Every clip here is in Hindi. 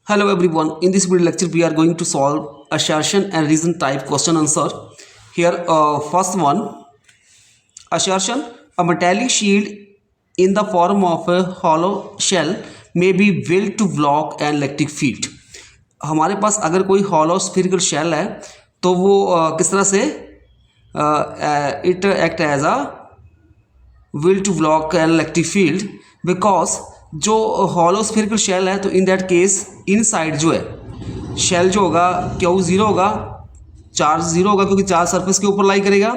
Hello everyone. In this video lecture, we are going to solve assertion and reason type question answer. Here, first one, assertion: a metallic shield in the form of a hollow shell may be built to block an electric field. हमारे पास अगर कोई hollow spherical shell है तो वो किस तरह से it act as a will to block an electric field because जो हॉलो स्फेरिकल शेल है तो इन दैट केस इनसाइड जो है शेल जो होगा क्यू ज़ीरो होगा, चार्ज ज़ीरो होगा क्योंकि चार्ज सरफेस के ऊपर लाई करेगा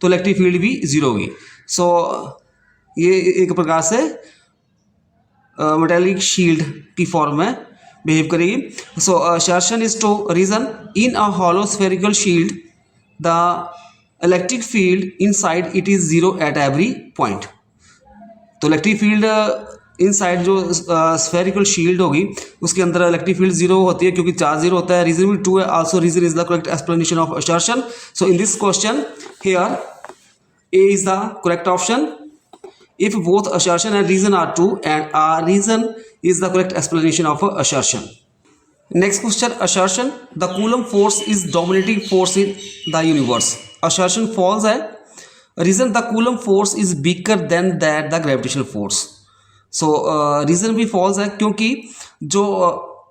तो इलेक्ट्रिक फील्ड भी ज़ीरो होगी. सो ये एक प्रकार से मेटेलिक शील्ड की फॉर्म में बिहेव करेगी. So assertion is true reason in a hollow spherical shield the electric field inside it is zero at every point. तो इलेक्ट्रिक फील्ड इनसाइड जो स्फेरिकल शील्ड होगी उसके अंदर इलेक्ट्रिक फील्ड जीरो होती है क्योंकि चार्ज जीरो होता है. रीजन भी टू है. Also reason is the correct explanation of assertion. So in this question here A is the correct option. If both assertion and reason are true and are reason is the correct explanation of assertion. Next question, assertion the Coulomb force is dominating force in the universe. Assertion false है. Reason the Coulomb force is bigger than that the gravitational force. So reason भी फॉल्स है क्योंकि जो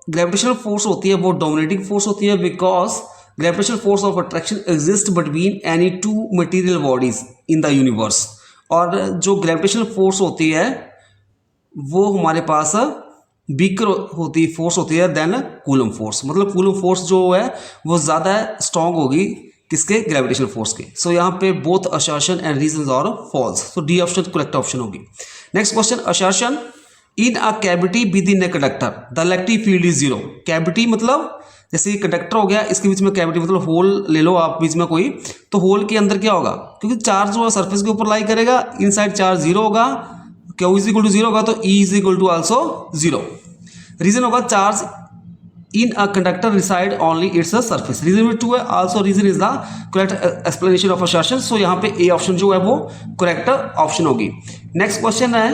ग्रेविटेशनल फोर्स होती है वो डोमिनेटिंग फोर्स होती है because gravitational force of attraction exist between any two material bodies in the universe. और जो ग्रेविटेशनल फोर्स होती है वो हमारे पास बीकर होती फोर्स होती है देन कूलम फोर्स. मतलब कूलम फोर्स जो है वो ज़्यादा स्ट्रॉन्ग होगी किसके, ग्रेविटेशनल फोर्स के. सो यहाँ पे both assertion and reasons are false. So D option correct option होगी. Next question, assertion in a cavity within a conductor the electric field is zero. Cavity मतलब जैसे ये कंडक्टर हो गया, इसके बीच में कैविटी मतलब होल ले लो आप बीच में कोई, तो होल के अंदर क्या होगा, क्योंकि चार्ज जो है सरफेस के ऊपर लाई करेगा, इनसाइड चार्ज जीरो होगा, Q is equal to zero होगा तो E is equal to also zero. Reason होगा charge in a conductor reside only its surface. reason भी 2 है. also reason is the correct explanation of assertion. so यहाँ पे A ऑप्शन जो है वो correct ऑप्शन होगी. next question है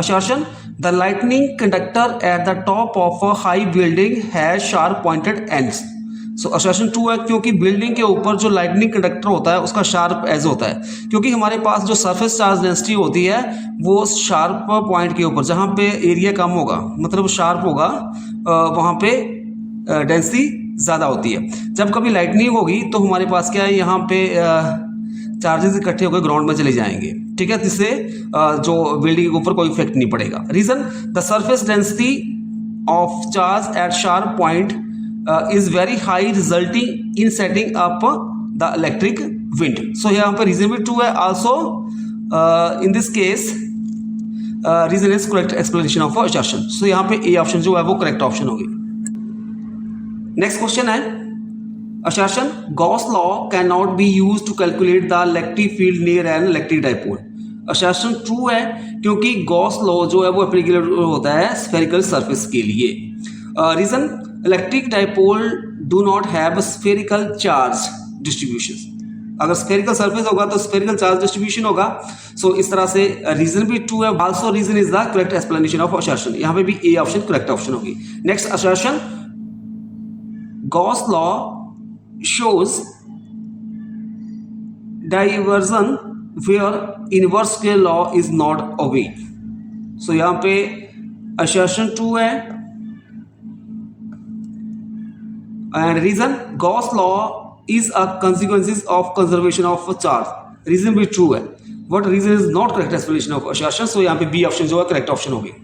assertion the lightning conductor at the top of a high building has sharp pointed ends. so assertion 2 है क्योंकि बिल्डिंग के ऊपर जो लाइटनिंग कंडक्टर होता है उसका शार्प एज होता है, क्योंकि हमारे पास जो सरफेस चार्ज डेंसिटी होती है वो शार्प पॉइंट के ऊपर जहाँ पे एरिया कम होगा मतलब शार्प होगा वहाँ पे डेंसिटी ज़्यादा होती है. जब कभी लाइटनिंग होगी तो हमारे पास क्या है, यहाँ पे चार्जेस इकट्ठे होकर ग्राउंड में चले जाएंगे, ठीक है, जिससे जो बिल्डिंग के ऊपर कोई इफेक्ट नहीं पड़ेगा. Reason the surface density of charge at sharp point is very high resulting in setting up the electric wind. So यहाँ पे रीजन भी 2 है. Also in this case reason is correct explanation of assertion. So यहाँ पे ए ऑप्शन जो है वो करेक्ट ऑप्शन होगी. नेक्स्ट क्वेश्चन है assertion Gauss law cannot be used to calculate the electric field near an electric dipole. assertion true है क्योंकि Gauss law जो है वो एप्लीकेबल होता है spherical surface के लिए. Region electric dipole do not have spherical charge distribution. अगर spherical surface होगा तो spherical charge distribution होगा. सो इस तरह से रीजन भी 2 है. also reason is the correct explanation of assertion. यहाँ पे भी ए ऑप्शन करेक्ट ऑप्शन होगी. Next assertion Gauss law shows diversion where inverse के law is not obeyed. so यहाँ पे assertion 2 है and reason Gauss law is a consequences of conservation of charge. reason भी true है but reason is not correct explanation of assertion. so यहाँ पे B ऑप्शन जो है correct ऑप्शन होगी.